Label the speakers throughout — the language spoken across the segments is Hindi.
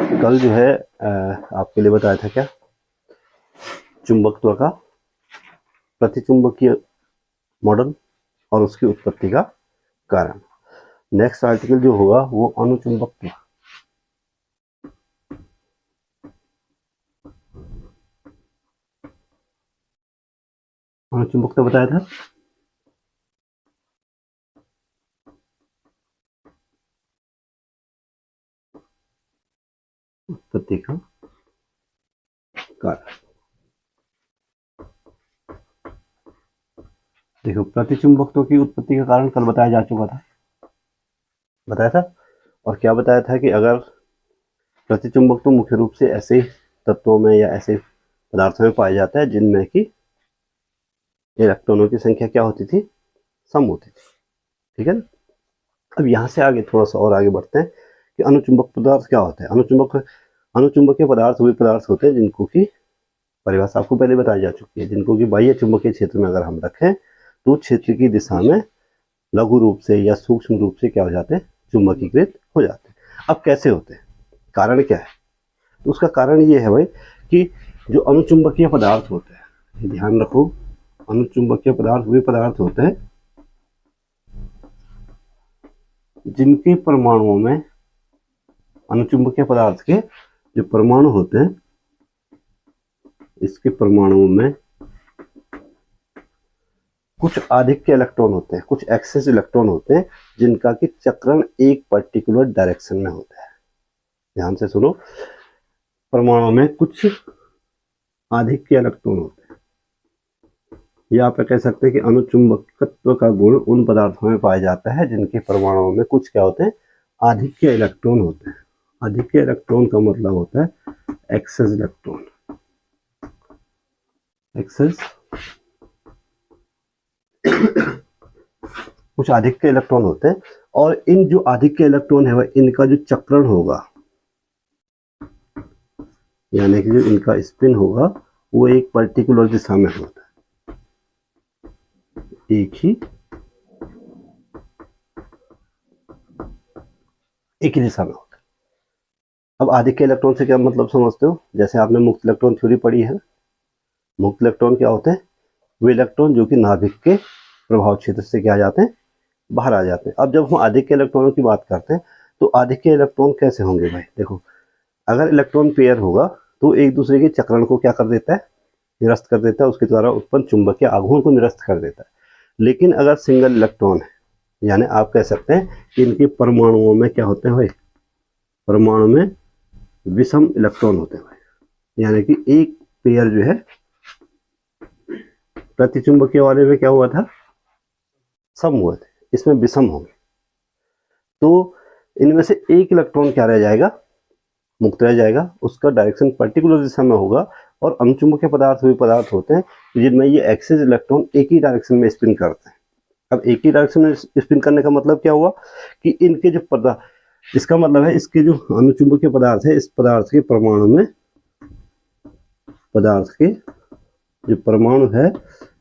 Speaker 1: कल जो है आपके लिए बताया था क्या, चुंबकत्व का प्रतिचुंबकीय मॉडल और उसकी उत्पत्ति का कारण। नेक्स्ट आर्टिकल जो होगा वो अणुचुंबकत्व। अणुचुंबकत्व बताया था। उत्पत्ति का कारण। देखो, प्रतिचुंबकत्व की उत्पत्ति का कारण कल बताया जा चुका था, बताया था। और क्या बताया था कि अगर प्रतिचुंबकत्व मुख्य रूप से ऐसे तत्वों में या ऐसे पदार्थों में पाया जाता है जिनमें कि इलेक्ट्रॉनों की संख्या क्या होती थी, सम होती थी। ठीक है ना। अब यहाँ से आगे थोड़ा सा और आगे बढ़ते हैं कि अणुचुंबक पदार्थ क्या होता है। अणुचुंबकीय पदार्थ वे पदार्थ होते हैं जिनको की परिभाषा आपको पहले बताई जा चुकी है, जिनको कि बाह्य चुंबकीय क्षेत्र में अगर हम रखें तो क्षेत्र की दिशा में लघु रूप से या सूक्ष्म रूप से क्या हो जाते हैं, चुंबकीकृत हो जाते हैं। अब कैसे होते हैं, कारण क्या है, तो उसका कारण ये है भाई कि जो अणुचुंबकीय पदार्थ होते हैं, ध्यान रखो, अणुचुंबकीय पदार्थ वे पदार्थ होते हैं जिनके परमाणुओं में, अणुचुंबकीय पदार्थ के जो परमाणु होते हैं, इसके परमाणुओं में कुछ आधिक्य इलेक्ट्रॉन होते हैं, कुछ एक्सेस इलेक्ट्रॉन होते हैं जिनका कि चक्रण एक पर्टिकुलर डायरेक्शन में होता है। ध्यान से सुनो, परमाणु में कुछ आधिक्य इलेक्ट्रॉन होते हैं, या आप कह सकते हैं कि अणुचुंबकत्व का गुण उन पदार्थों में पाया जाता है जिनके परमाणुओं में कुछ क्या होते हैं, आधिक्य इलेक्ट्रॉन होते हैं। आधिक्य इलेक्ट्रॉन का मतलब होता है एक्सेस इलेक्ट्रॉन, एक्सेस कुछ आधिक्य इलेक्ट्रॉन होते हैं, और इन जो आधिक्य इलेक्ट्रॉन है वह इनका जो चक्रण होगा, यानी कि जो इनका स्पिन होगा वो एक पर्टिकुलर दिशा में होता है, एक ही दिशा में होता है। अब आधिक्य इलेक्ट्रॉन से क्या मतलब समझते हो, जैसे आपने मुक्त इलेक्ट्रॉन थ्योरी पढ़ी है। मुक्त इलेक्ट्रॉन क्या होते हैं, वे इलेक्ट्रॉन जो कि नाभिक के प्रभाव क्षेत्र से क्या आ जाते हैं, बाहर आ जाते हैं। अब जब हम आधिक्य इलेक्ट्रॉनों की बात करते हैं तो आधिक्य इलेक्ट्रॉन कैसे होंगे भाई, देखो, अगर इलेक्ट्रॉन पेयर होगा तो एक दूसरे के चक्रण को क्या कर देता है, निरस्त कर देता है, उसके द्वारा उत्पन्न चुंबकीय आघूर्ण को निरस्त कर देता है। लेकिन अगर सिंगल इलेक्ट्रॉन है, यानी आप कह सकते हैं कि इनके परमाणुओं में क्या होते हैं भाई, परमाणु में विषम इलेक्ट्रॉन होते हैं भाई, यानी कि एक पेयर जो है प्रतिचुंबकीय वाले में क्या हुआ था, सम हुए थे, इसमें विषम होंगे। तो इनमें से एक इलेक्ट्रॉन क्या रह जाएगा, मुक्त रह जाएगा, उसका डायरेक्शन पर्टिकुलर दिशा में होगा। और अणुचुंबकीय पदार्थ वे पदार्थ होते हैं जिनमें ये एक्सेस इलेक्ट्रॉन एक ही डायरेक्शन में स्पिन करते हैं। अब एक ही डायरेक्शन में स्पिन करने का मतलब क्या हुआ कि इनके जो पदार्थ, इसका मतलब है इसके जो अणुचुंबकीय पदार्थ है, इस पदार्थ के परमाणु में, पदार्थ के जो परमाणु है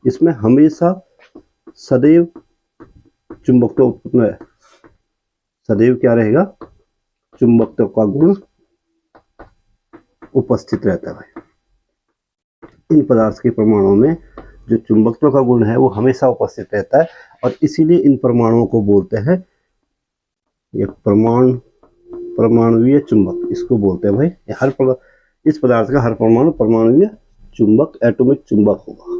Speaker 1: इसमें हमेशा सदैव चुंबकत्व उत्पन्न है, सदैव क्या रहेगा, चुंबकत्व का गुण उपस्थित रहता है भाई। इन पदार्थ के परमाणुओं में जो चुंबकत्व का गुण है वो हमेशा उपस्थित रहता है, और इसीलिए इन परमाणुओं को बोलते हैं ये परमाणुवीय चुंबक, इसको बोलते हैं भाई। इस पदार्थ का हर परमाणु परमाणुवीय चुंबक, एटॉमिक चुंबक होगा।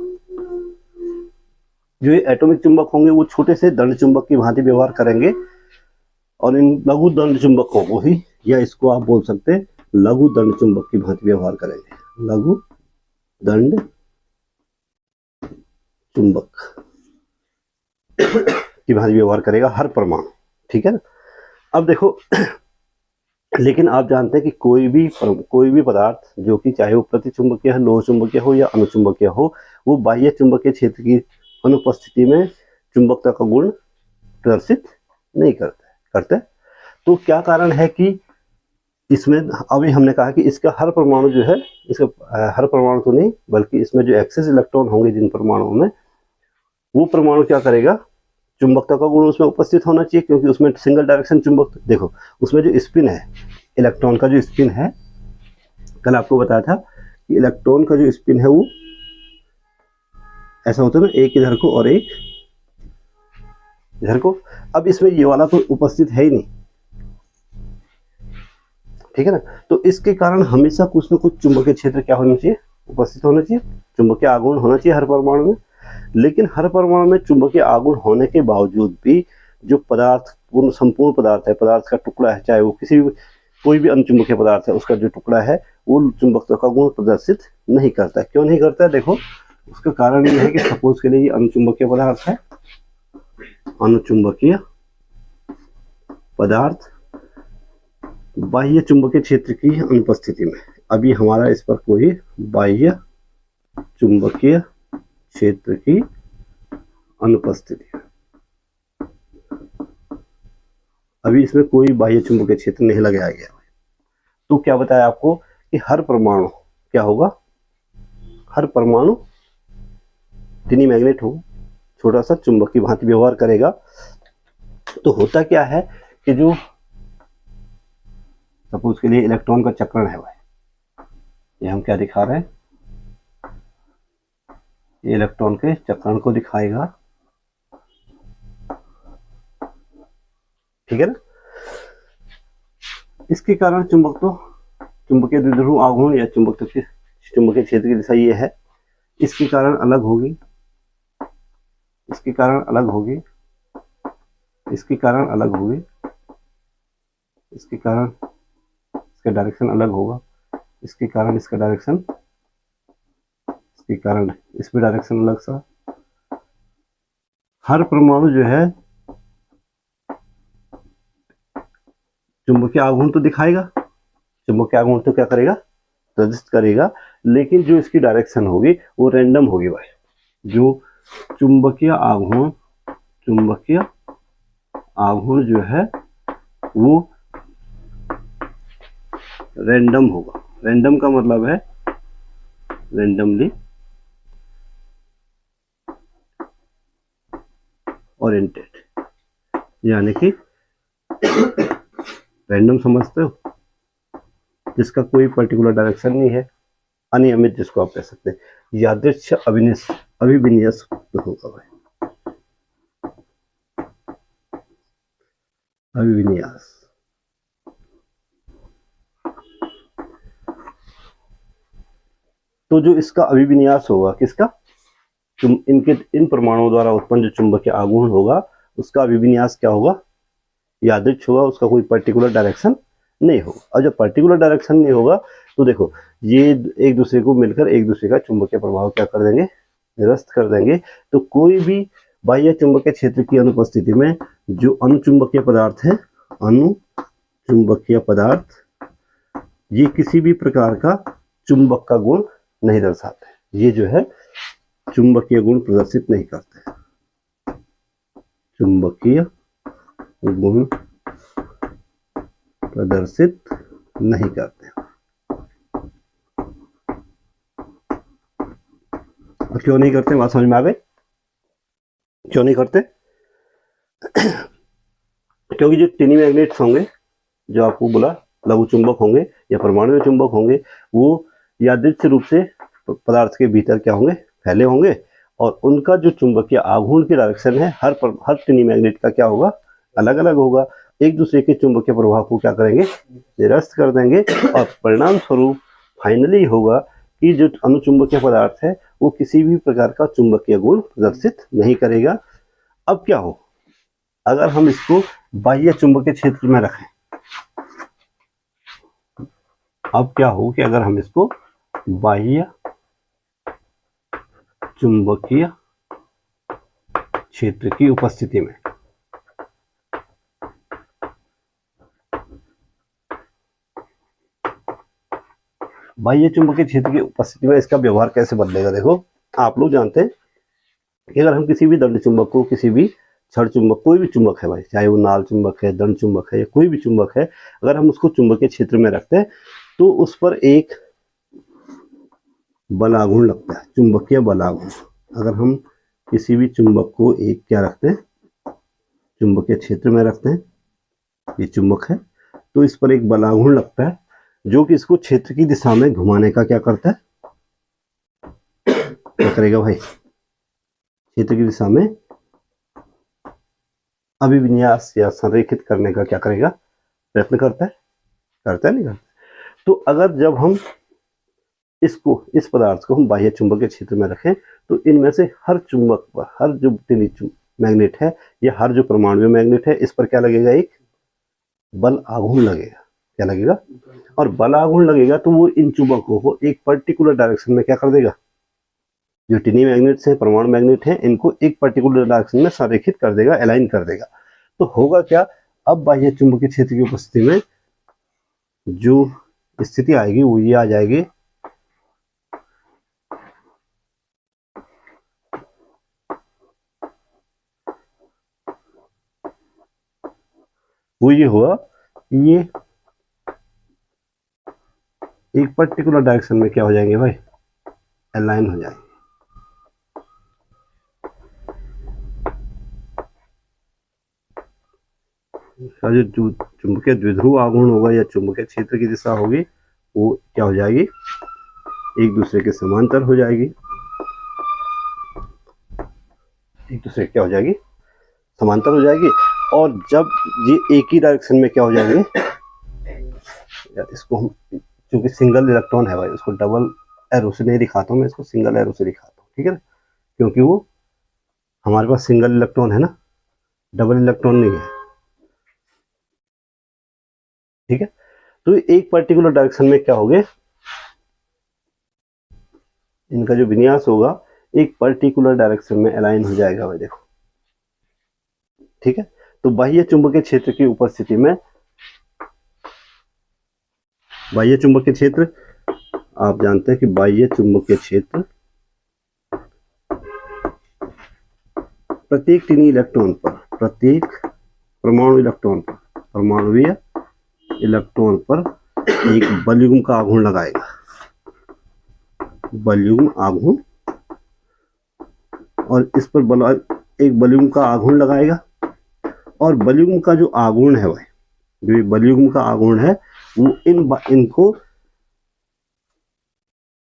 Speaker 1: जो ये एटॉमिक चुंबक होंगे वो छोटे से दंड चुंबक की भांति व्यवहार करेंगे, और इन लघु दंड चुंबकों को ही, या इसको आप बोल सकते हैं लघु दंड चुंबक की भांति व्यवहार करेंगे, लघु दंड चुंबक की भांति व्यवहार करेगा हर परमाणु। ठीक है ना। अब देखो, लेकिन आप जानते हैं कि कोई भी पदार्थ जो कि चाहे वो प्रतिचुंबकीय हो, लोह चुंबकीय हो या अणुचुंबकीय हो, वो बाह्य चुंबकीय क्षेत्र की अनुपस्थिति में चुंबकता का गुण प्रदर्शित नहीं करते। तो क्या कारण है कि इसमें, अभी हमने कहा कि इसका हर परमाणु जो है, इसका हर परमाणु तो नहीं बल्कि इसमें जो एक्सेस इलेक्ट्रॉन होंगे जिन परमाणुओं में, वो परमाणु क्या करेगा, चुंबकता का गुण उसमें उपस्थित होना चाहिए, क्योंकि उसमें सिंगल डायरेक्शन चुंबक, देखो उसमें जो स्पिन है इलेक्ट्रॉन का जो स्पिन है, कल आपको बताया था कि इलेक्ट्रॉन का जो स्पिन है वो ऐसा होता है ना, एक इधर को और एक इधर को। अब इसमें ये वाला तो उपस्थित है ही नहीं, ठीक है ना। तो इसके कारण हमेशा कुछ ना कुछ चुंबकीय क्षेत्र क्या होना चाहिए, उपस्थित होना चाहिए, चुंबकीय आघूर्ण होना चाहिए हर परमाणु में। लेकिन हर परमाणु में चुंबकीय आघूर्ण होने के बावजूद भी जो पदार्थ संपूर्ण पदार्थ है, पदार्थ का टुकड़ा है, चाहे वो किसी भी कोई भी अनुचुंबकीय पदार्थ है, उसका जो टुकड़ा है वो चुंबकत्व का गुण प्रदर्शित नहीं करता है। क्यों नहीं करता है? देखो, उसका कारण ये है कि सपोज के लिए ये अनुचुंबकीय पदार्थ है, अनुचुंबकीय पदार्थ बाह्य चुंबकीय क्षेत्र की अनुपस्थिति में, अभी हमारा इस पर कोई बाह्य चुंबकीय क्षेत्र की अनुपस्थिति है, अभी इसमें कोई बाह्य चुंबकीय क्षेत्र नहीं लगाया गया। तो क्या बताया आपको कि हर परमाणु क्या होगा, हर परमाणु टिनी मैग्नेट हो, छोटा सा चुंबक की भांति व्यवहार करेगा। तो होता क्या है कि जो सपोज के लिए इलेक्ट्रॉन का चक्रण है भाई, ये हम क्या दिखा रहे हैं, ये इलेक्ट्रॉन के चक्रण को दिखाएगा, ठीक है ना। इसके कारण चुंबकीय द्विध्रुव आघूर्ण या चुंबकीय क्षेत्र की दिशा ये है, इसके कारण अलग होगी, इसके कारण अलग होगी, इसके कारण अलग होगी, इसके कारण इसका डायरेक्शन अलग होगा, इसके कारण इसका डायरेक्शन, इसके कारण इसमें डायरेक्शन अलग सा। हर परमाणु जो है चुंबकीय आघूर्ण तो दिखाएगा, चुंबकीय आघूर्ण तो क्या करेगा, प्रदर्शित करेगा, लेकिन जो इसकी डायरेक्शन होगी वो रैंडम होगी भाई। जो चुंबकीय आघूर्ण जो है वो रैंडम होगा। रैंडम का मतलब है रैंडमली ओरिएंटेड, यानी कि रैंडम समझते हो, जिसका कोई पर्टिकुलर डायरेक्शन नहीं है, अनियमित जिसको आप कह सकते हैं, यादृच्छिक अभिविन्यास होगा भाई, अभिविन्यास। तो जो इसका अभिविन्यास होगा, किसका, इन परमाणुओं द्वारा उत्पन्न जो चुंबकीय आघूर्ण होगा उसका अभिविन्यास क्या होगा, यादृच्छिक होगा, उसका कोई पर्टिकुलर डायरेक्शन नहीं होगा। और जब पर्टिकुलर डायरेक्शन नहीं होगा तो देखो ये एक दूसरे को मिलकर एक दूसरे का चुंबकीय प्रभाव क्या कर देंगे, निरस्त कर देंगे। तो कोई भी बाह्य चुंबकीय क्षेत्र की अनुपस्थिति में जो अनुचुंबकीय पदार्थ है, अनुचुंबकीय पदार्थ, ये किसी भी प्रकार का चुंबक का गुण नहीं दर्शाते, ये जो है चुंबकीय गुण प्रदर्शित नहीं करते, चुंबकीय गुण प्रदर्शित नहीं करते। और क्यों नहीं करते, बात समझ में आ गई, क्यों नहीं करते? क्योंकि जो टिनी मैग्नेट्स होंगे, जो आपको बोला लघु चुंबक होंगे या परमाणु चुंबक होंगे, वो यादृच्छिक रूप से पदार्थ के भीतर क्या होंगे, फैले होंगे, और उनका जो चुंबकीय आघूर्ण की डायरेक्शन है हर टिनी मैग्नेट का क्या होगा, अलग अलग होगा। एक दूसरे के चुंबकीय प्रभाव को क्या करेंगे, निरस्त कर देंगे, और परिणाम स्वरूप फाइनली होगा कि जो अनुचुंबकीय पदार्थ है वो किसी भी प्रकार का चुंबकीय गुण प्रदर्शित नहीं करेगा। अब क्या हो, अगर हम इसको बाह्य चुंबकीय क्षेत्र में रखें, अब क्या हो कि अगर हम इसको बाह्य चुंबकीय क्षेत्र की उपस्थिति में, बाह्य चुंबकीय क्षेत्र की उपस्थिति में इसका व्यवहार कैसे बदलेगा। देखो, आप लोग जानते हैं कि अगर हम किसी भी दंड चुंबक को, किसी भी छड़ चुंबक, कोई भी चुंबक है भाई, चाहे वो नाल चुंबक है, दंड चुंबक है, या कोई भी चुंबक है, अगर हम उसको चुंबकीय क्षेत्र में रखते हैं तो उस पर एक बलाघूर्ण लगता है, चुंबकीय बलाघूर्ण। अगर हम किसी भी चुंबक को क्या रखते हैं, चुंबकीय क्षेत्र में रखते हैं, ये चुंबक है, तो इस पर एक बलाघूर्ण लगता है जो कि इसको क्षेत्र की दिशा में घुमाने का क्या करता है, क्या करेगा भाई, क्षेत्र की दिशा में अभिविन्यास या संरेखित करने का क्या करेगा, प्रयत्न करता है नहीं करता। तो अगर जब हम इसको, इस पदार्थ को हम बाह्य चुंबकीय क्षेत्र में रखें तो इनमें से हर चुंबक पर, हर जो मैग्नेट है या हर जो परमाणु मैग्नेट है, इस पर क्या लगेगा, एक बल आघूर्ण लगेगा। क्या लगेगा, और बल आघूर्ण लगेगा तो वो इन चुंबकों को एक पर्टिकुलर डायरेक्शन में क्या कर देगा, जो टिनी मैग्नेट्स हैं, परमाणु मैग्नेट हैं, इनको एक पर्टिकुलर डायरेक्शन में संरेखित कर देगा, अलाइन कर देगा। तो होगा क्या, अब बाह्य चुंबकीय क्षेत्र की उपस्थिति में जो स्थिति आएगी वो ये आ जाएगी, वो ये हुआ, ये एक पर्टिकुलर डायरेक्शन में क्या हो जाएंगे भाई, अलाइन हो जाएंगे। जो चुंबकीय द्विध्रुव आघूर्ण होगा या चुंबकीय क्षेत्र की दिशा होगी वो क्या हो जाएगी, एक दूसरे के समांतर हो जाएगी, एक दूसरे क्या हो जाएगी, समांतर हो जाएगी। और जब ये एक ही डायरेक्शन में क्या हो जाएंगे, यार इसको हम, क्योंकि सिंगल इलेक्ट्रॉन है भाई, उसको डबल एरो से नहीं दिखाता हूँ मैं, इसको सिंगल एरो से दिखाता हूँ, ठीक है ना, क्योंकि वो हमारे पास सिंगल इलेक्ट्रॉन है ना, डबल इलेक्ट्रॉन नहीं है, ठीक है। तो एक पर्टिकुलर डायरेक्शन में क्या होगे, इनका जो विन्यास होगा एक पर्टिकुलर डायरेक्शन में अलाइन हो जाएगा भाई, देखो, ठीक है। तो बाह्य चुंबकीय क्षेत्र की उपस्थिति में, बाह्य चुंबकीय क्षेत्र आप जानते हैं कि बाह्य चुंबकीय क्षेत्र प्रत्येक टिनी इलेक्ट्रॉन पर, प्रत्येक परमाणु इलेक्ट्रॉन पर, परमाणुवीय इलेक्ट्रॉन पर एक बलयुग्म का आघूर्ण लगाएगा, बलयुग्म आघूर्ण, और इस पर एक बलयुग्म का आघूर्ण लगाएगा। और बलयुग्म का जो आघूर्ण है भाई, जो बलयुग्म का आघूर्ण है वो इनको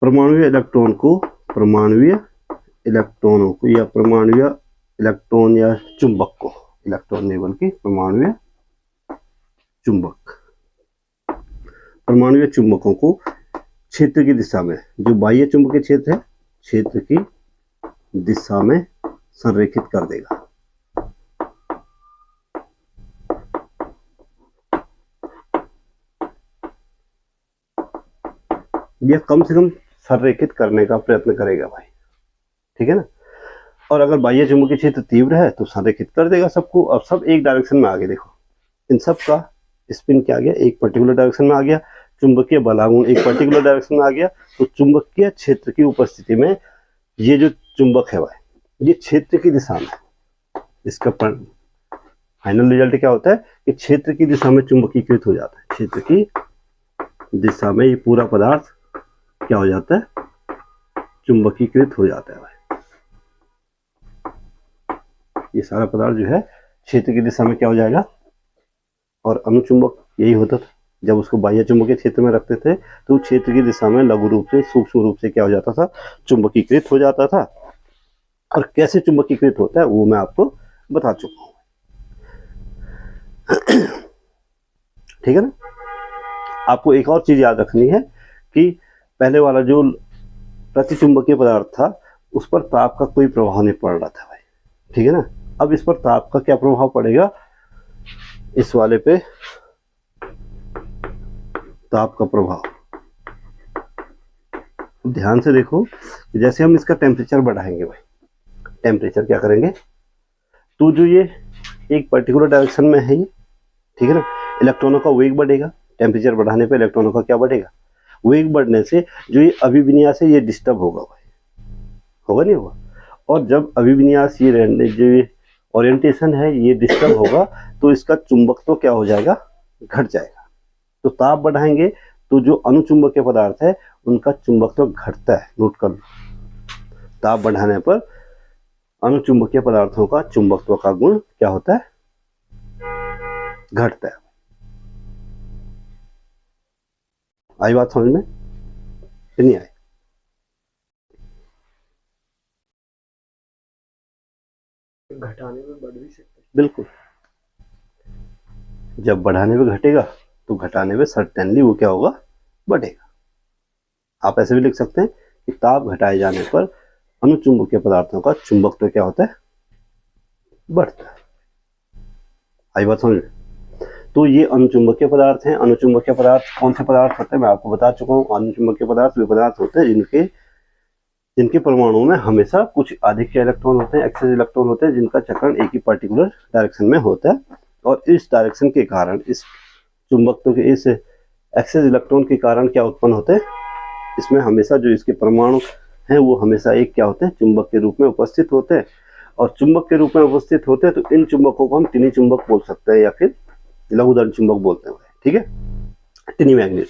Speaker 1: परमाणुवीय इलेक्ट्रॉन को, परमाणुवीय इलेक्ट्रॉनों को या परमाणुवीय इलेक्ट्रॉन या चुंबक को, इलेक्ट्रॉन नहीं बल्कि परमाणुवीय चुंबक, परमाणुवीय चुंबकों को क्षेत्र की दिशा में, जो बाह्य चुंबकीय क्षेत्र है, क्षेत्र की दिशा में संरेखित कर देगा। यह कम से कम संरेखित करने का प्रयत्न करेगा भाई, ठीक है ना। और अगर बाह्य चुंबकीय क्षेत्र तीव्र है तो संरेखित कर देगा सबको। अब सब एक डायरेक्शन में आ गए, देखो इन सब का स्पिन क्या आ गया, एक पर्टिकुलर डायरेक्शन में आ गया। चुंबकीय बलागुण एक पर्टिकुलर डायरेक्शन में आ गया। तो चुंबकीय क्षेत्र की उपस्थिति में ये जो चुंबक है भाई, ये क्षेत्र की दिशा में, इसका फाइनल रिजल्ट क्या होता है कि क्षेत्र की दिशा में चुंबकीकृत हो जाता है। क्षेत्र की दिशा में ये पूरा पदार्थ क्या हो जाता है, चुंबकीकृत हो जाता है भाई। ये सारा पदार्थ जो है क्षेत्र की दिशा में क्या हो जाएगा। और अनुचुंबक यही होता था, जब उसको बाह्य चुंबकीय क्षेत्र में रखते थे तो क्षेत्र की दिशा में लघु रूप से, सूक्ष्म रूप से क्या हो जाता था, चुंबकीकृत हो जाता था। और कैसे चुंबकीकृत होता है वो मैं आपको बता चुका हूं, ठीक है ना। आपको एक और चीज याद रखनी है कि पहले वाला जो प्रतिचुंबकीय पदार्थ था उस पर ताप का कोई प्रभाव नहीं पड़ रहा था भाई, ठीक है ना। अब इस पर ताप का क्या प्रभाव पड़ेगा, इस वाले पे ताप का प्रभाव। ध्यान से देखो, जैसे हम इसका टेम्परेचर बढ़ाएंगे भाई, टेम्परेचर क्या करेंगे, तो जो ये एक पर्टिकुलर डायरेक्शन में है ये, ठीक है ना, इलेक्ट्रॉनों का वेग बढ़ेगा। टेम्परेचर बढ़ाने पे इलेक्ट्रॉनों का क्या बढ़ेगा, वेग बढ़ने से जो ये अभिविन्यास है ये डिस्टर्ब होगा भाई, होगा नहीं होगा। और जब अभिविन्यास ये जो ओरिएंटेशन है ये डिस्टर्ब होगा तो इसका चुंबकत्व क्या हो जाएगा, घट जाएगा। तो ताप बढ़ाएंगे तो जो अनुचुंबकीय पदार्थ है उनका चुंबकत्व घटता है, नोट कर लो। ताप बढ़ाने पर अनुचुंबकीय पदार्थों का चुंबकत्व का गुण क्या होता है, घटता है। आई बात समझ में कि नहीं आई?
Speaker 2: घटाने में बढ़ भी सकते
Speaker 1: बिल्कुल, जब बढ़ाने में घटेगा तो घटाने में सर्टेनली वो क्या होगा, बढ़ेगा। आप ऐसे भी लिख सकते हैं कि ताप घटाए जाने पर अनुचुंबकीय पदार्थों का चुंबकत्व क्या होता है, बढ़ता है। आई बात समझ में? तो ये अनुचुंबकीय पदार्थ हैं। अनुचुंबकीय पदार्थ कौन से पदार्थ होते हैं मैं आपको बता चुका हूँ। अनुचुंबकीय पदार्थ वे पदार्थ होते हैं जिनके परमाणु में हमेशा कुछ अधिक इलेक्ट्रॉन होते हैं, एक्सेस इलेक्ट्रॉन होते हैं, जिनका चक्रण एक ही पर्टिकुलर डायरेक्शन में होता है, और इस डायरेक्शन के कारण, इस चुंबकत्व के इस एक्सेस इलेक्ट्रॉन के कारण क्या उत्पन्न होते हैं, इसमें हमेशा जो इसके परमाणु हैं वो हमेशा एक क्या होते हैं, चुंबक के रूप में उपस्थित होते हैं। और चुंबक के रूप में उपस्थित होते हैं तो इन चुंबकों को हम तिनी चुंबक बोल सकते हैं या फिर लघुदंड चुंबक बोलते हैं। ठीक है, टिनी मैग्नेट।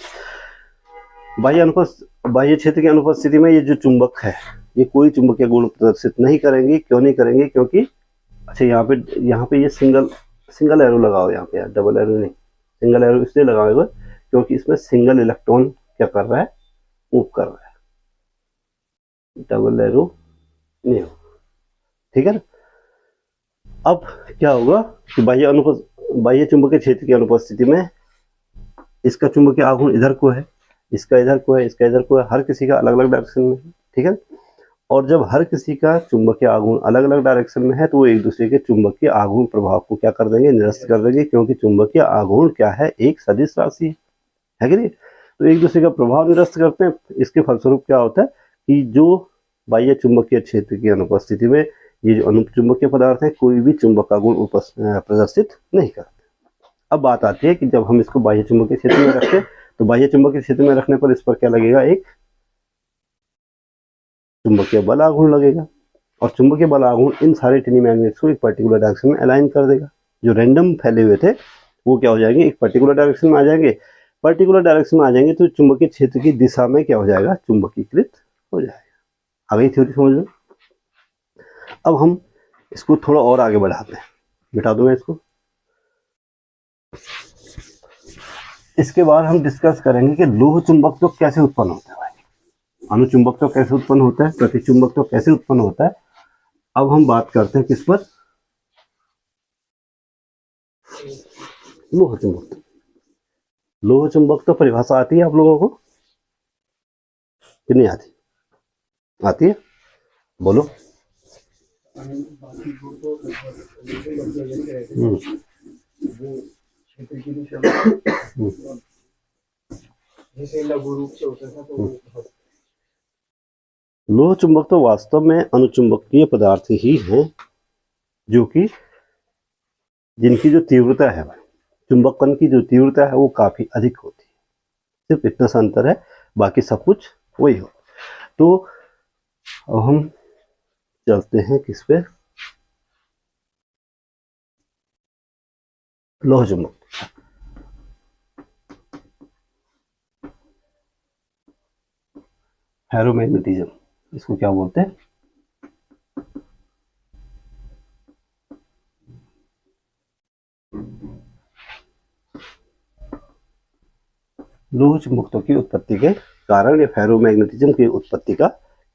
Speaker 1: बाह्य क्षेत्र की अनुपस्थिति में ये जो चुंबक है ये कोई चुंबकीय गुण प्रदर्शित नहीं करेंगे। क्यों नहीं करेंगे? क्योंकि अच्छा यहाँ पे ये सिंगल एरो लगाओ, यहाँ पे यार डबल एरो नहीं, सिंगल एरो इसलिए लगाओगे क्योंकि इसमें सिंगल इलेक्ट्रॉन क्या कर रहा है, मूव कर रहा है, डबल एरो नहीं हो। ठीक है ना? अब क्या होगा कि बाह्य चुंबकीय क्षेत्र की अनुपस्थिति में इसका चुंबकीय आघूर्ण इधर को है, इसका इधर को है, इसका इधर को है, हर किसी का अलग अलग डायरेक्शन में है। ठीक है, और जब हर किसी का चुंबकीय आघूर्ण अलग अलग डायरेक्शन में है तो वो एक दूसरे के चुंबकीय आघूर्ण प्रभाव को क्या कर देंगे, निरस्त कर देंगे, क्योंकि चुंबकीय आघूर्ण क्या है, एक सदिश राशि है कि नहीं? तो एक दूसरे का प्रभाव निरस्त करते हैं। इसके फलस्वरूप क्या होता है कि जो बाह्य चुंबकीय क्षेत्र की अनुपस्थिति में ये जो अनुचुंबकीय पदार्थ है कोई भी चुंबक का गुण प्रदर्शित नहीं करते। अब बात आती है कि जब हम इसको बाह्य चुंबकीय क्षेत्र में रखते हैं तो बाह्य चुंबकीय क्षेत्र में रखने पर इस पर क्या लगेगा, एक चुंबकीय बल आघूर्ण लगेगा, और चुंबकीय बल आघूर्ण इन सारे टिनी मैग्नेट्स को एक पर्टिकुलर डायरेक्शन में अलाइन कर देगा। जो रैंडम फैले हुए थे वो क्या हो जाएंगे, एक पर्टिकुलर डायरेक्शन में आ जाएंगे। पर्टिकुलर डायरेक्शन में आ जाएंगे तो चुंबकीय क्षेत्र की दिशा में क्या हो जाएगा, चुंबकीकृत हो जाएगा। आ गई थ्योरी समझ लो। अब हम इसको थोड़ा और आगे बढ़ाते हैं, बिठा दूं मैं इसको। इसके बाद हम डिस्कस करेंगे कि लोह चुंबक तो कैसे उत्पन्न होता है भाई, अनुचुंबक तो कैसे उत्पन्न होता है, प्रतिचुंबक तो कैसे उत्पन्न होता है। अब हम बात करते हैं किस पर, लोह चुंबक। लोह चुंबक तो परिभाषा आती है आप लोगों को कि नहीं आती? आती है, बोलो।
Speaker 2: जैसे लघु रूप से होता था तो
Speaker 1: लोह चुंबक तो वास्तव में अनुचुंबकीय पदार्थ ही हैं जो कि जिनकी जो तीव्रता है, चुंबकन की जो तीव्रता है वो काफी अधिक होती है। सिर्फ इतना सा अंतर है, बाकी सब कुछ वही हो। तो अब हम चलते हैं किस पे, लोह चुंबक। फेरोमैग्नेटिज्म इसको क्या बोलते हैं, लोह चुंबकत्व की उत्पत्ति के कारण या फेरोमैग्नेटिज्म की उत्पत्ति का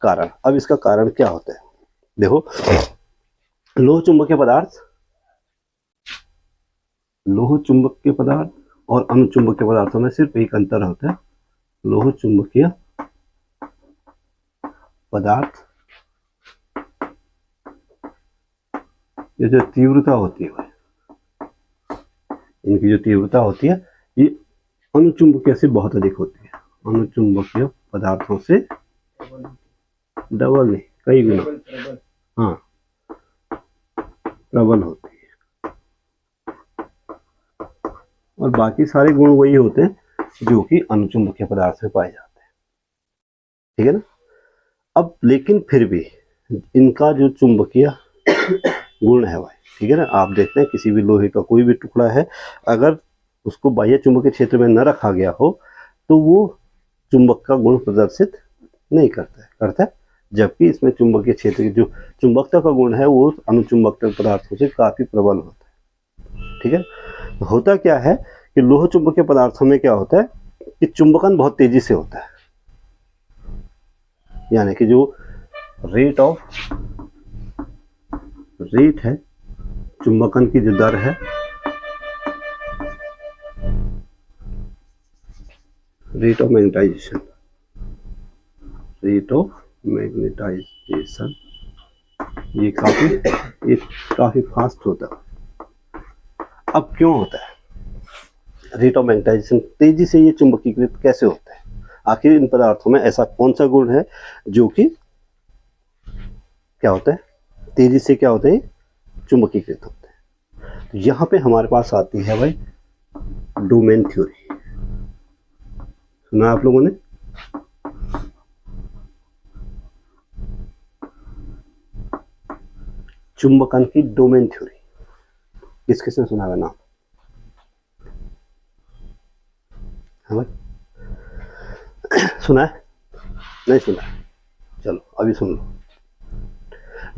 Speaker 1: कारण। अब इसका कारण क्या होता है, देखो लोह चुंबकीय पदार्थ, लोह चुंबकीय पदार्थ और अनुचुंबकीय पदार्थों में सिर्फ एक अंतर होता है। लोह चुंबकीय पदार्थ ये जो तीव्रता होती है, इनकी जो तीव्रता होती है ये अनुचुंबकीय से बहुत अधिक होती है। अनुचुंबकीय पदार्थों से डबल नहीं, कई गुना, हाँ प्रबल होती है। और बाकी सारे गुण वही होते हैं जो कि अनुचुंबकीय पदार्थ में पाए जाते हैं। ठीक है ना? अब लेकिन फिर भी इनका जो चुंबकीय गुण है भाई, ठीक है ना, आप देखते हैं किसी भी लोहे का कोई भी टुकड़ा है, अगर उसको बाह्य चुंबकीय क्षेत्र में न रखा गया हो तो वो चुंबक का गुण प्रदर्शित नहीं करता है, करता है, जबकि इसमें चुंबकीय क्षेत्र की जो चुंबकता का गुण है वो अनुचुंबकीय पदार्थों से काफी प्रबल होता है। ठीक है, होता क्या है कि लोह चुंबकीय पदार्थों में क्या होता है कि चुंबकन बहुत तेजी से होता है, यानी कि जो रेट है चुंबकन की जो दर है, रेट ऑफ मैग्नेटाइजेशन ये काफी फास्ट होता है। अब क्यों होता है रेट ऑफ मैग्नेटाइजेशन, तेजी से ये चुंबकीकृत कैसे होता है? आखिर इन पदार्थों में ऐसा कौन सा गुण है जो कि क्या होता है, तेजी से क्या होता है, चुंबकीकृत होता है? तो यहाँ पे हमारे पास आती है भाई डोमेन थ्योरी। सुना आप लोगों ने? चुंबकन की डोमेन थ्योरी किस किसने सुना है नाम? हाँ भाई, सुना है? नहीं सुना है? चलो अभी सुन लो।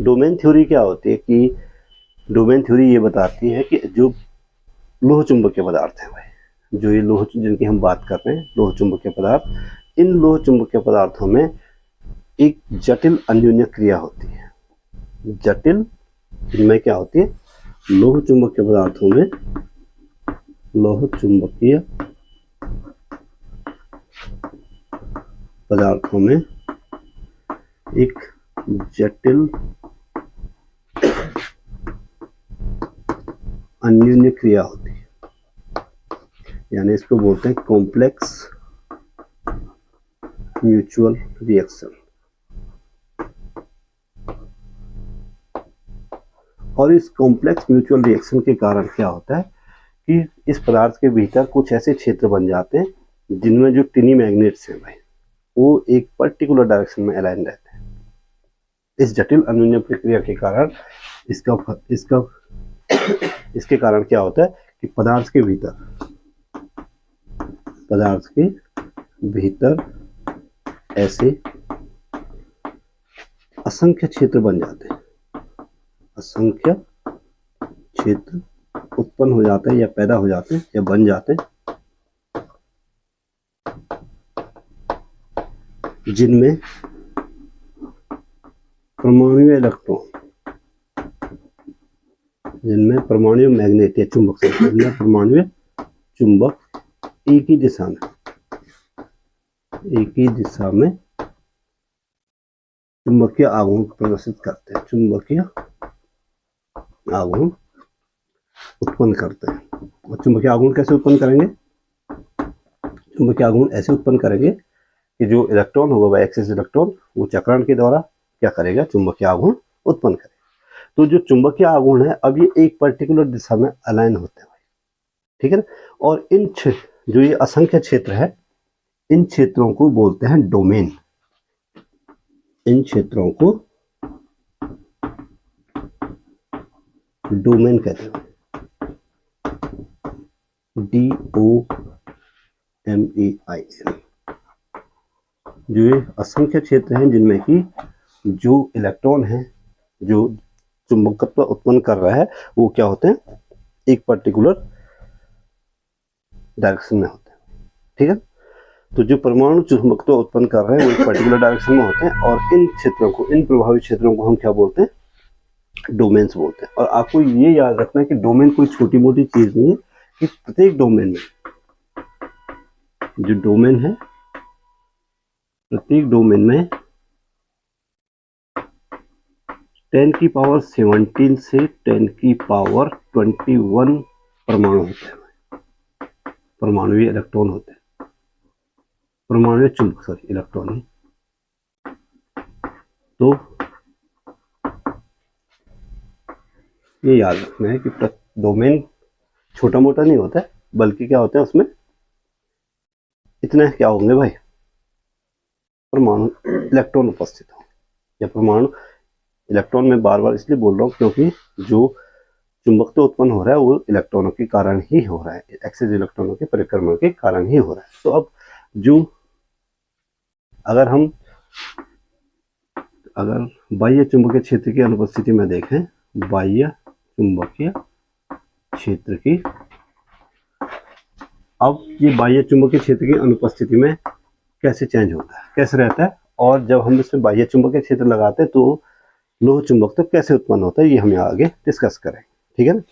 Speaker 1: डोमेन थ्योरी क्या होती है कि डोमेन थ्योरी ये बताती है कि जो लोह चुंबकीय पदार्थ हैं भाई, जो ये लोह जिनकी हम बात कर रहे हैं लोह चुंबकीय पदार्थ, इन लोह चुंबकीय पदार्थों में एक जटिल अन्योन्य क्रिया होती है। जटिल इनमें क्या होती है, लोह चुंबकीय पदार्थों में लोह चुंबकीय पदार्थों में एक जटिल अन्योन्य क्रिया होती है, यानी इसको बोलते हैं कॉम्प्लेक्स म्यूचुअल रिएक्शन। और इस कॉम्प्लेक्स म्यूचुअल रिएक्शन के कारण क्या होता है कि इस पदार्थ के भीतर कुछ ऐसे क्षेत्र बन जाते हैं जिनमें जो टिनी मैग्नेट्स हैं भाई वो एक पर्टिकुलर डायरेक्शन में अलाइन रहते हैं। इस जटिल अन्योन्य प्रक्रिया के कारण इसके कारण क्या होता है कि पदार्थ के भीतर ऐसे असंख्य क्षेत्र बन जाते हैं, असंख्य क्षेत्र उत्पन्न हो जाते हैं या पैदा हो जाते हैं या बन जाते हैं, जिनमें परमाणु मैग्नेट या चुंबक, जिनमें परमाणु चुंबक एक ही दिशा में चुंबकीय आघूर्ण प्रदर्शित करते हैं, चुंबकीय आघूर्ण उत्पन्न करते हैं। और चुंबकीय आघूर्ण कैसे उत्पन्न करेंगे? चुंबकीय आघूर्ण ऐसे उत्पन्न करेंगे कि जो इलेक्ट्रॉन होगा वह एक्सिस इलेक्ट्रॉन वो चक्रण के द्वारा क्या करेगा, चुंबकीय आघूर्ण उत्पन्न करेगा। तो जो चुंबकीय आघूर्ण है अब ये एक पर्टिकुलर दिशा में अलाइन होते हैं, ठीक है ना। और जो ये असंख्य क्षेत्र है इन क्षेत्रों को बोलते हैं डोमेन। इन क्षेत्रों को डोमेन कहते हैं, DOMEIN। जो ये असंख्य क्षेत्र हैं जिनमें कि जो इलेक्ट्रॉन है जो चुंबकत्व उत्पन्न कर रहा है वो क्या होते हैं, एक पर्टिकुलर डायरेक्शन में होते हैं, ठीक है। तो जो परमाणु चुंबकत्व उत्पन्न कर रहे हैं वो एक पर्टिकुलर डायरेक्शन में होते हैं और इन प्रभावित क्षेत्रों को हम क्या बोलते हैं, डोमेन्स बोलते हैं। और आपको ये याद रखना है कि डोमेन कोई छोटी मोटी चीज नहीं है, कि प्रत्येक डोमेन में जो डोमेन है प्रत्येक डोमेन में 10⁻17 से 10⁻21 परमाणु होते हैं, परमाणुीय इलेक्ट्रॉन होते हैं, परमाणुीय चुंबक इलेक्ट्रॉन है। तो ये याद रखना है कि डोमेन छोटा मोटा नहीं होता है, बल्कि क्या होता है उसमें इतने क्या होंगे भाई, परमाणु इलेक्ट्रॉन उपस्थित होंगे। या परमाणु इलेक्ट्रॉन में बार बार इसलिए बोल रहा हूँ क्योंकि जो चुंबकत्व उत्पन्न हो रहा है वो इलेक्ट्रॉनों के कारण ही हो रहा है, एक्सिस इलेक्ट्रॉनों के परिक्रमण के कारण ही हो रहा है। तो अब अगर बाह्य चुंबकीय क्षेत्र की अनुपस्थिति में देखें, बाह्य चुंबकीय क्षेत्र की अब ये बाह्य चुंबकीय क्षेत्र की अनुपस्थिति में कैसे चेंज होता है, कैसे रहता है, और जब हम इसमें बाह्य चुंबकीय क्षेत्र लगाते हैं तो लोह चुंबक तो कैसे उत्पन्न होता है, ये हम आगे डिस्कस करें। ठीक है ना।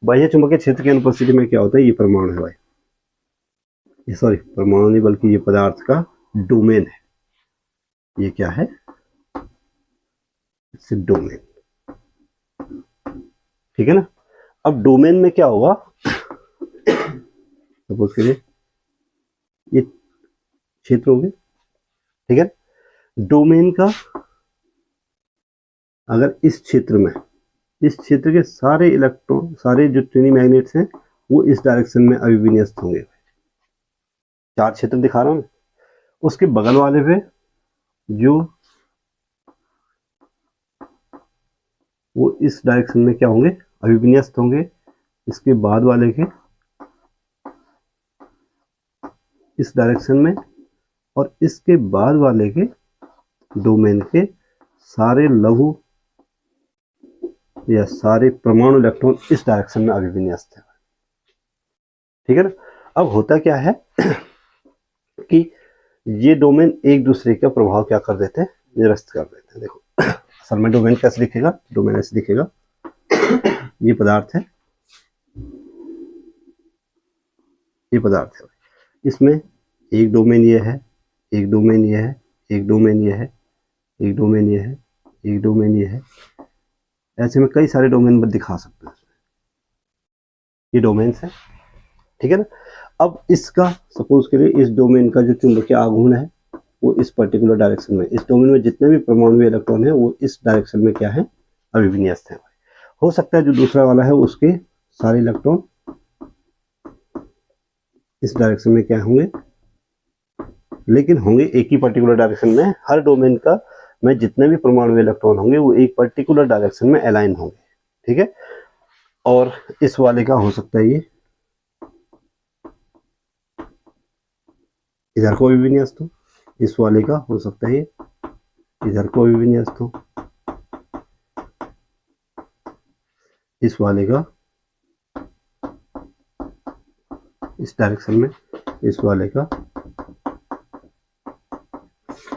Speaker 1: बाह्य चुंबकीय क्षेत्र की अनुपस्थिति में क्या होता है, ये परमाणु है भाई, ये सॉरी परमाणु नहीं बल्कि ये पदार्थ का डोमेन है। ये क्या है, डोमेन। ठीक है ना। अब डोमेन में क्या होगा, सपोज करिए ये क्षेत्र हो गए। ठीक है। डोमेन का अगर इस क्षेत्र में, इस क्षेत्र के सारे इलेक्ट्रॉन, सारे जो ट्यूनी मैग्नेट्स हैं वो इस डायरेक्शन में अभिविन्यस्त होंगे। 4 क्षेत्र दिखा रहा हूं। उसके बगल वाले पे जो वो इस डायरेक्शन में क्या होंगे, अभिविन्यस्त होंगे। इसके बाद वाले के इस डायरेक्शन में, और इसके बाद वाले के डोमेन के सारे लघु या सारे परमाणु इलेक्ट्रॉन इस डायरेक्शन में अभिविन्यस्त है। ठीक है ना। अब होता क्या है कि ये डोमेन एक दूसरे का प्रभाव क्या कर देते हैं, निरस्त कर देते हैं। देखो असल में डोमेन कैसे दिखेगा, डोमेन ऐसे दिखेगा। ये पदार्थ है, ये पदार्थ है। इसमें एक डोमेन ये है, एक डोमेन ये है, एक डोमेन ये है, एक डोमेन ये है, एक डोमेन ये है। ऐसे में कई सारे डोमेन दिखा सकते हैं। ये डोमेन्स है। ठीक है ना। अब इसका सपोज करिए इस डोमेन का जो चुंबकीय आघूर्ण है वो इस पर्टिकुलर डायरेक्शन में, इस डोमेन में जितने भी परमाणु इलेक्ट्रॉन है वो इस डायरेक्शन में क्या है, अभिविन्यस्त है। हो सकता है जो दूसरा वाला है उसके सारे इलेक्ट्रॉन इस डायरेक्शन में क्या होंगे, लेकिन होंगे एक ही पर्टिकुलर डायरेक्शन में। हर डोमेन का में जितने भी परमाणु इलेक्ट्रॉन होंगे वो एक पर्टिकुलर डायरेक्शन में अलाइन होंगे। ठीक है। और इस वाले का हो सकता है ये इधर को अभिविन्यस्त हो, इस वाले का हो सकता है इधर को अभिविन्यस्त हो, इस वाले का इस डायरेक्शन में, इस वाले का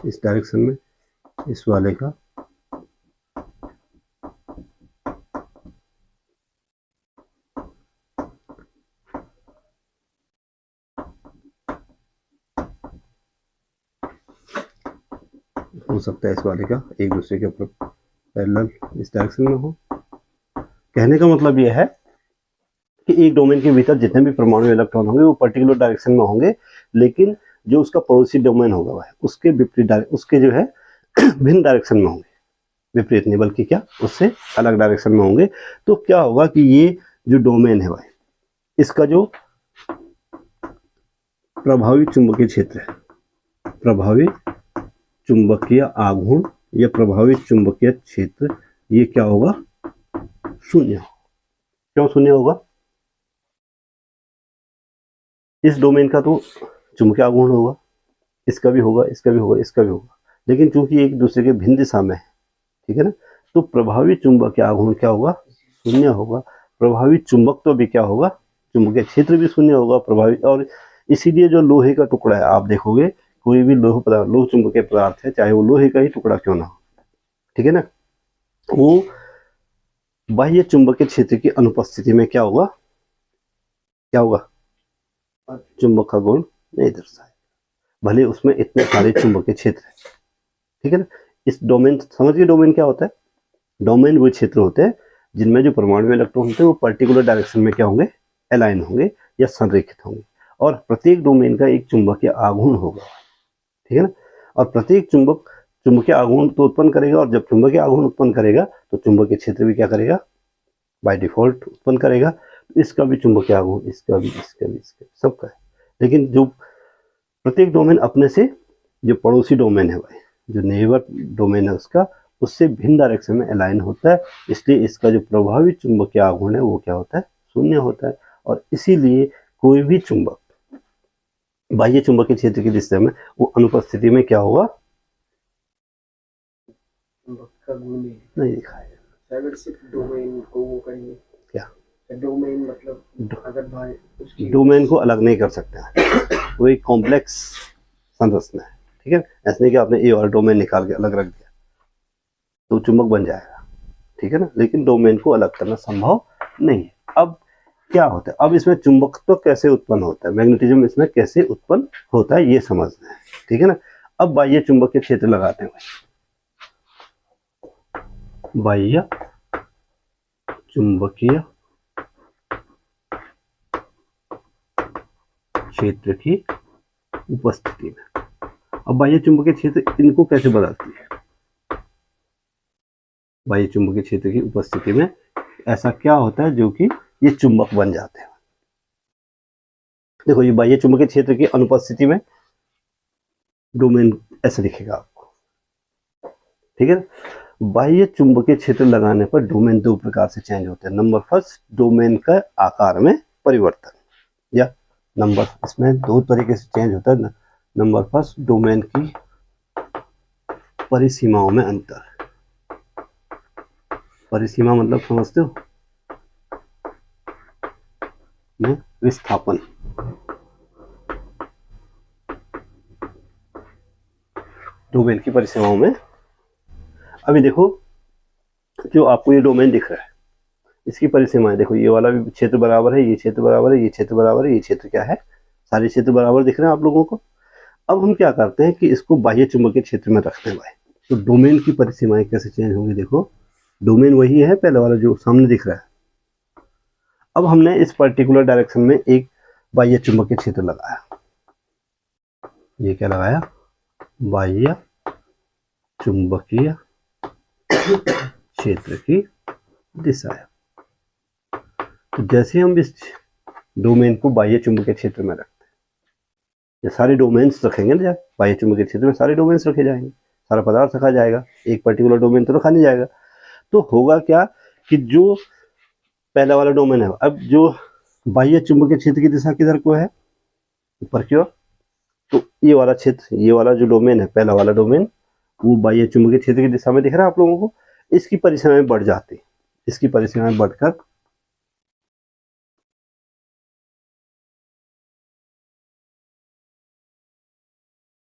Speaker 1: इस डायरेक्शन में, इस वाले का हो सकता है, इस वाले का एक दूसरे के ऊपर पैरेलल इस डायरेक्शन में हो। कहने का मतलब यह है कि एक डोमेन के भीतर जितने भी परमाणु इलेक्ट्रॉन होंगे वो पर्टिकुलर डायरेक्शन में होंगे, लेकिन जो उसका पड़ोसी डोमेन होगा वह उसके विपरीत उसके जो है भिन्न डायरेक्शन में होंगे। विपरीत नहीं बल्कि क्या, उससे अलग डायरेक्शन में होंगे। तो क्या होगा कि ये जो डोमेन है भाई, इसका जो प्रभावी चुंबकीय क्षेत्र है, प्रभावी चुंबकीय आघूर्ण या प्रभावी चुंबकीय क्षेत्र, ये क्या होगा, शून्य। क्यों शून्य होगा, इस डोमेन का तो चुंबकीय आघूर्ण होगा, इसका भी होगा, इसका भी होगा, इसका भी होगा, लेकिन चूंकि एक दूसरे के भिन्न दिशा में है। ठीक है ना। तो प्रभावी चुंबकीय आघूर्ण क्या होगा, शून्य होगा। प्रभावी चुंबकत्व भी क्या होगा, चुंबकीय क्षेत्र भी शून्य होगा प्रभावी। और इसीलिए जो लोहे का टुकड़ा है, आप देखोगे कोई भी लोह पदार्थ, लोह चुंबकीय पदार्थ है, चाहे वो लोहे का ही टुकड़ा क्यों ना हो, ठीक है ना, वो बाह्य चुंबकीय क्षेत्र की अनुपस्थिति में क्या होगा, क्या होगा, चुंबक का गुण नहीं दर्शाएगा, भले उसमें इतने सारे चुंबकीय क्षेत्र है। ठीक है ना। इस डोमेन, समझिए डोमेन क्या होता है, डोमेन वो क्षेत्र होते हैं जिनमें जो परमाणु इलेक्ट्रॉन होते हैं वो पर्टिकुलर डायरेक्शन में क्या होंगे, अलाइन होंगे या संरेखित होंगे, और प्रत्येक डोमेन का एक चुंबकीय आघूर्ण होगा। ठीक है ना। और प्रत्येक चुंबक चुंबकीय आघूर्ण तो उत्पन्न करेगा, और जब चुंबकीय आघूर्ण उत्पन्न करेगा तो चुंबकीय क्षेत्र भी क्या करेगा, बाय डिफॉल्ट उत्पन्न करेगा। तो इसका भी चुंबकीय आघूर्ण, इसका भी, इसका भी, इसका भी, सबका है। लेकिन जो प्रत्येक डोमेन अपने से जो पड़ोसी डोमेन है भाई, जो नेबर डोमेन है उसका, उससे भिन्न डायरेक्शन में अलाइन होता है, इसलिए इसका जो प्रभावी चुंबकीय आघूर्ण है वो क्या होता है, शून्य होता है। और इसीलिए कोई भी चुंबक बाह्य चुंबकीय क्षेत्र की दिशा में वो अनुपस्थिति में क्या होगा,
Speaker 2: चुंबक का गुण
Speaker 1: नहीं दिखाएगा।
Speaker 2: अगर सिर्फ डोमेन को वो करेंगे,
Speaker 1: क्या,
Speaker 2: डोमेन मतलब अगर भाई उसकी
Speaker 1: डोमेन को अलग नहीं कर सकते हैं, वो एक कॉम्प्लेक्स संरचना है, ठीक है। ऐसे नहीं कि आपने ए और डोमेन निकाल के अलग रख दिया तो चुंबक बन जाएगा, ठीक है ना, लेकिन डोमेन को अलग करना संभव नहीं है। अब क्या होता है, अब इसमें चुंबकत्व कैसे उत्पन्न होता है, मैग्नेटिज्म इसमें कैसे उत्पन्न होता है ये समझना है, ठीक है ना। अब बाह्य चुंबकीय क्षेत्र लगाते हैं, बाह्य चुंबकीय क्षेत्र की उपस्थिति में। अब बाह्य चुंबकीय क्षेत्र इनको कैसे बदलती है, बाह्य चुंबकीय क्षेत्र की उपस्थिति में ऐसा क्या होता है जो कि ये चुंबक बन जाते हैं। देखो ये बाह्य चुंबकीय क्षेत्र की अनुपस्थिति में डोमेन ऐसे दिखेगा आपको, ठीक है। बाह्य चुंबकीय क्षेत्र लगाने पर डोमेन दो प्रकार से चेंज होते हैं। नंबर फर्स्ट, डोमेन का आकार में परिवर्तन, या नंबर इसमें दो तरीके से चेंज होता है ना। नंबर फर्स्ट, डोमेन की परिसीमाओं में अंतर। परिसीमा मतलब समझते हो, में विस्थापन, डोमेन की परिसीमाओं में। अभी देखो जो आपको ये डोमेन दिख रहा है इसकी परिसीमाएं देखो, ये वाला भी क्षेत्र बराबर है, ये क्षेत्र बराबर है, ये क्षेत्र बराबर है, ये क्षेत्र क्या है, सारे क्षेत्र बराबर दिख रहे हैं आप लोगों को। अब हम क्या करते हैं कि इसको बाह्य चुंबकीय क्षेत्र में रखते हैं भाई, तो डोमेन की परिसीमाएं कैसे चेंज होंगी। देखो डोमेन वही है पहले वाला जो सामने दिख रहा है। अब हमने इस पर्टिकुलर डायरेक्शन में एक बाह्य चुंबकीय क्षेत्र लगाया, ये क्या लगाया, बाह्य चुंबकीय क्षेत्र की दिशा है। तो जैसे हम इस डोमेन को बाह्य चुंबकीय क्षेत्र में रखते हैं, ये सारे डोमेन्स रखेंगे ना, बाह्य चुंबकीय क्षेत्र में सारे डोमेन्स रखे जाएंगे, सारा पदार्थ रखा जाएगा, एक पर्टिकुलर डोमेन तो रखा नहीं जाएगा। तो होगा क्या कि जो पहला वाला डोमेन है, अब जो बाह्य चुंबकीय क्षेत्र की दिशा किधर को है, ऊपर की ओर, तो ये वाला क्षेत्र, ये वाला जो डोमेन है पहला वाला डोमेन, वो बाह्य चुंबकीय क्षेत्र की दिशा में दिख रहा है आप लोगों को। इसकी परिसीमाएं बढ़ जाती, इसकी परिसीमाएं बढ़कर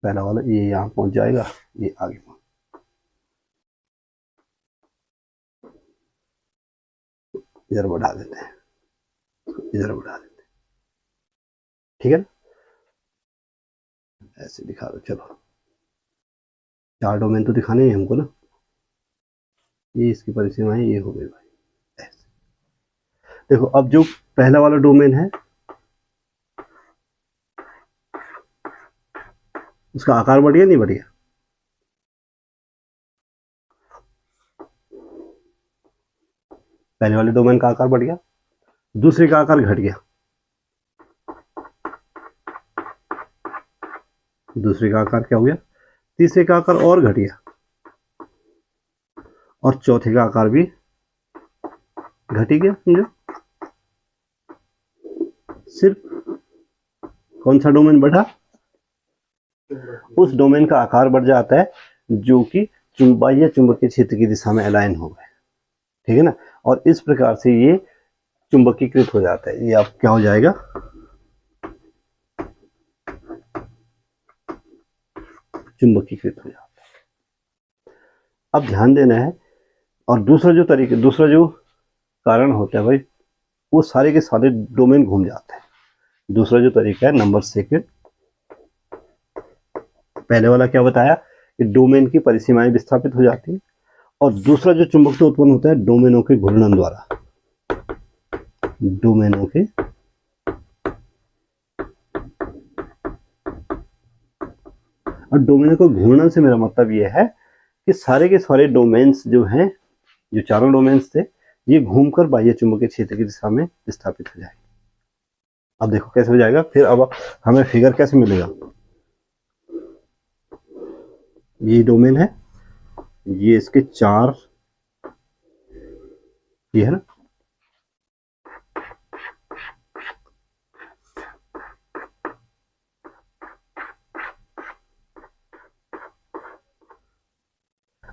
Speaker 1: पहला वाला ये यहाँ पहुंच जाएगा, ये आगे इधर बढ़ा देते हैं, इधर बढ़ा देते हैं, ठीक है ना, ऐसे दिखा दो। चलो चार डोमेन तो दिखाने हैं हमको ना, ये इसकी परिसीमाएं ये हो गई भाई ऐसे। देखो अब जो पहला वाला डोमेन है उसका आकार बढ़ गया नहीं बढ़ गया, पहले वाले डोमेन का आकार बढ़ गया, दूसरे का आकार घट गया, दूसरे का आकार क्या हो गया, तीसरे का आकार और घट गया, और चौथे का आकार भी घट ही गया। समझो सिर्फ कौन सा डोमेन बढ़ा, उस डोमेन का आकार बढ़ जाता है जो कि बाह्य चुंबकीय क्षेत्र की दिशा में अलाइन हो गए, ठीक है ना। और इस प्रकार से ये चुंबकीकृत हो जाता है, ये आप क्या हो जाएगा, चुंबकीकृत हो जाता है। अब ध्यान देना है, और दूसरा जो कारण होता है भाई, वो सारे के सारे डोमेन घूम जाते हैं। दूसरा जो तरीका है नंबर सेकंड, पहले वाला क्या बताया कि डोमेन की परिसीमाएं विस्थापित हो जाती है, और दूसरा जो चुंबकत्व उत्पन्न होता है डोमेनों के घूर्णन द्वारा, डोमेनों के और डोमेनों को घूर्णन से मेरा मतलब यह है कि सारे के सारे डोमेन्स जो हैं, जो चारों डोमेन्स थे, ये घूमकर बाह्य चुंबकीय क्षेत्र की दिशा में विस्थापित हो जाएंगे। अब देखो कैसे हो जाएगा फिर, अब हमें फिगर कैसे मिलेगा, ये डोमेन है, ये इसके चार, ये है ना,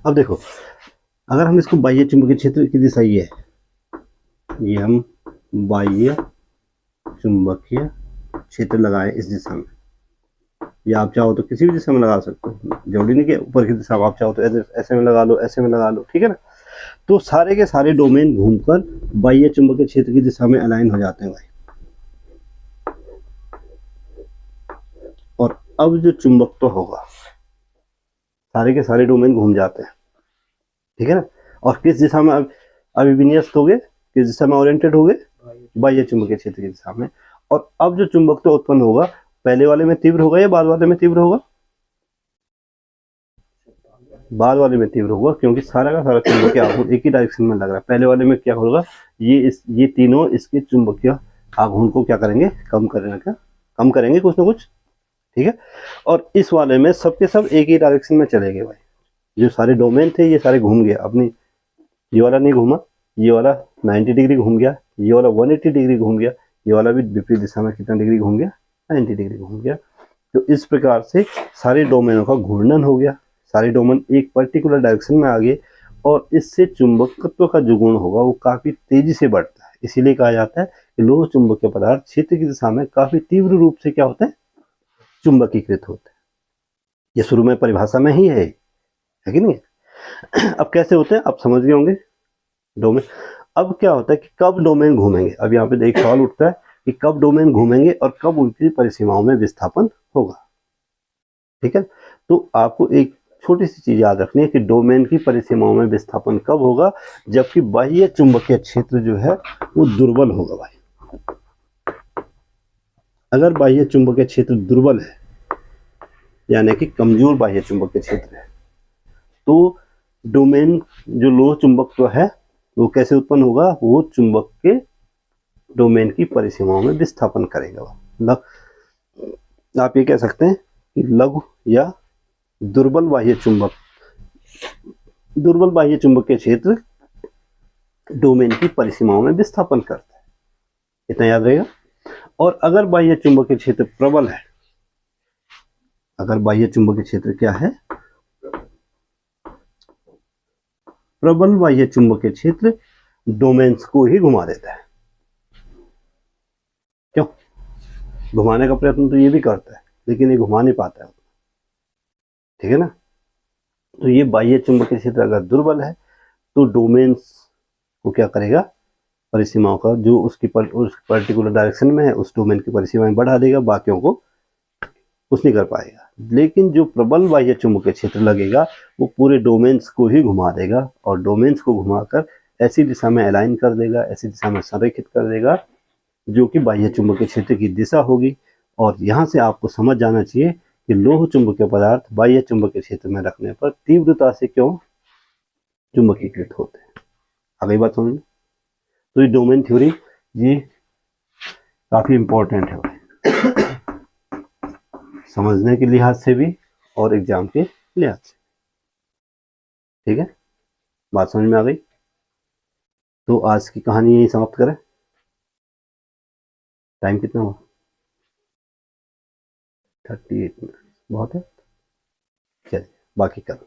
Speaker 1: अब देखो अगर हम इसको बाह्य चुंबकीय क्षेत्र की दिशा ये है, ये हम बाह्य चुंबकीय क्षेत्र लगाएं इस दिशा में, या आप चाहो तो किसी भी दिशा में लगा सकते हो, जरूरी नहीं कि ऊपर की दिशा में, आप चाहो तो ऐसे में लगा लो, ऐसे में लगा लो, ठीक है ना। तो सारे के सारे डोमेन घूमकर बाह्य चुंबकीय क्षेत्र की दिशा में अलाइन हो जाते हैं भाई। और अब जो चुंबकत्व होगा, सारे के सारे डोमेन घूम जाते हैं, ठीक है ना। और किस दिशा में अभी विन्यस्त हो गए, किस दिशा में ओरिएंटेड हो गए, बाह्य चुंबकीय क्षेत्र की दिशा में। और अब जो चुंबकत्व उत्पन्न होगा, पहले वाले में तीव्र होगा या बाद वाले में तीव्र होगा? बाद वाले में तीव्र होगा, क्योंकि सारा का सारा चुंबकीय आघूर्ण एक ही डायरेक्शन में लग रहा है। पहले वाले में क्या होगा, ये तीनों इसके चुंबकीय आघूर्ण को क्या करेंगे, कम करेंगे कुछ ना कुछ, ठीक है। और इस वाले में सबके सब एक ही डायरेक्शन में चले गए भाई। जो सारे डोमेन थे ये सारे घूम गए अपनी, ये वाला नहीं घूमा, ये वाला 90 डिग्री घूम गया, ये वाला 180 डिग्री घूम गया, ये वाला भी विपरीत दिशा में कितना डिग्री घूम गया, 90 डिग्री घूम गया। तो इस प्रकार से सारे डोमेनों का घूर्णन हो गया, सारे डोमेन एक पर्टिकुलर डायरेक्शन में आ गए, और इससे चुंबकत्व का जो गुण होगा वो काफी तेजी से बढ़ता है। इसीलिए कहा जाता है कि लोह चुंबकीय पदार्थ क्षेत्र की दिशा में काफी तीव्र रूप से क्या होता है, चुंबकीकृत होते हैं। ये शुरू में परिभाषा में ही है कि नहीं? अब कैसे होते हैं आप समझ गए होंगे डोमेन। अब क्या होता है कि कब डोमेन घूमेंगे, अब यहाँ पे एक सवाल उठता है कि कब डोमेन घूमेंगे और कब उनकी परिसीमाओं में विस्थापन होगा, ठीक है। तो आपको एक छोटी सी चीज याद रखनी है कि डोमेन की परिसीमाओं में विस्थापन कब होगा, जबकि बाह्य चुंबकीय क्षेत्र जो है वो दुर्बल होगा भाई। अगर बाह्य चुंबकीय क्षेत्र दुर्बल है, यानी कि कमजोर बाह्य चुंबकीय क्षेत्र है, तो डोमेन जो लोह चुंबकत्व है वो कैसे उत्पन्न होगा, वो चुंबक के डोमेन की परिसीमाओं में विस्थापन करेगा। आप ये कह सकते हैं कि लघु या दुर्बल बाह्य चुंबकीय क्षेत्र डोमेन की परिसीमाओं में विस्थापन करता है, इतना याद रहेगा। और अगर बाह्य चुंबकीय क्षेत्र प्रबल है, अगर बाह्य चुंबकीय क्षेत्र क्या है, प्रबल बाह्य चुंबकीय क्षेत्र डोमेन्स को ही घुमा देता है। क्यों? घुमाने का प्रयत्न तो ये भी करता है, लेकिन ये घुमा नहीं पाता है, ठीक है ना। तो ये बाह्य चुंबकीय क्षेत्र अगर दुर्बल है तो डोमेन्स को क्या करेगा, परिसीमाओं का जो उस पर्टिकुलर डायरेक्शन में है उस डोमेन की परिसीमाएं बढ़ा देगा, बाकियों को कुछ नहीं कर पाएगा। लेकिन जो प्रबल बाह्य चुंबकीय क्षेत्र लगेगा वो पूरे डोमेन्स को ही घुमा देगा, और डोमेन्स को घुमाकर ऐसी दिशा में अलाइन कर देगा, ऐसी दिशा में संरेखित कर देगा जो कि बाह्य चुंबकीय क्षेत्र की दिशा होगी। और यहाँ से आपको समझ जाना चाहिए कि लोह चुंबकीय पदार्थ बाह्य चुंबकीय क्षेत्र में रखने पर तीव्रता से क्यों चुंबकीकृत होते हैं। आ गई बात समझ में? तो ये डोमेन थ्योरी ये काफी इंपॉर्टेंट है समझने के लिहाज से भी और एग्जाम के लिहाज से, ठीक है। बात समझ में आ गई? तो आज की कहानी यही समाप्त करें। टाइम कितना हुआ? 38 मिनट बहुत है, चलिए बाकी कल।